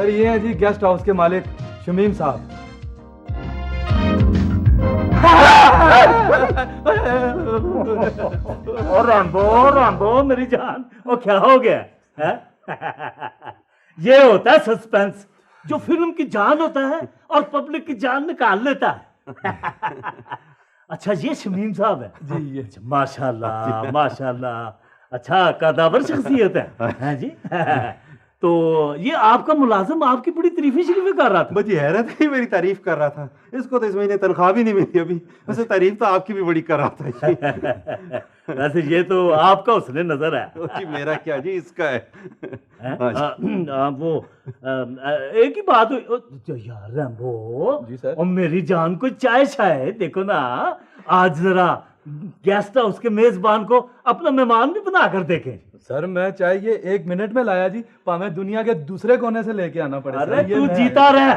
Sir ये है जी guest house के मालिक शमीम साहब। और रैम्बो मेरी जान, वो क्या हो गया है? ये होता है सस्पेंस, जो फिल्म की जान होता है और पब्लिक की जान निकाल लेता है। अच्छा ये शमीम साहब है जी ये माशाल्लाह माशाल्लाह, अच्छा कदावर शख्सियत है जी। तो ये आपका मुलाजिम आपकी बड़ी तारीफें शरीफें कर रहा था। बड़ी हैरत है, मेरी तारीफ कर रहा था। इसको तो इस महीने तनख्वाह भी नहीं मिली अभी, वैसे तारीफ तो आपकी भी बड़ी कर रहा था। वैसे ये तो आपका उसने नजर है जी मेरा क्या जी, इसका है। वो एक ही बात हुई यार रैम्बो जी सर। और मेरी जान को चाय शाय देखो ना, आज जरा गेस्ट हाउस के मेजबान को अपना मेहमान भी बना कर देखें। सर मैं चाहे ये 1 मिनट में लाया जी, पावे दुनिया के दूसरे कोने से लेके आना पड़े। अरे तू जीता रह।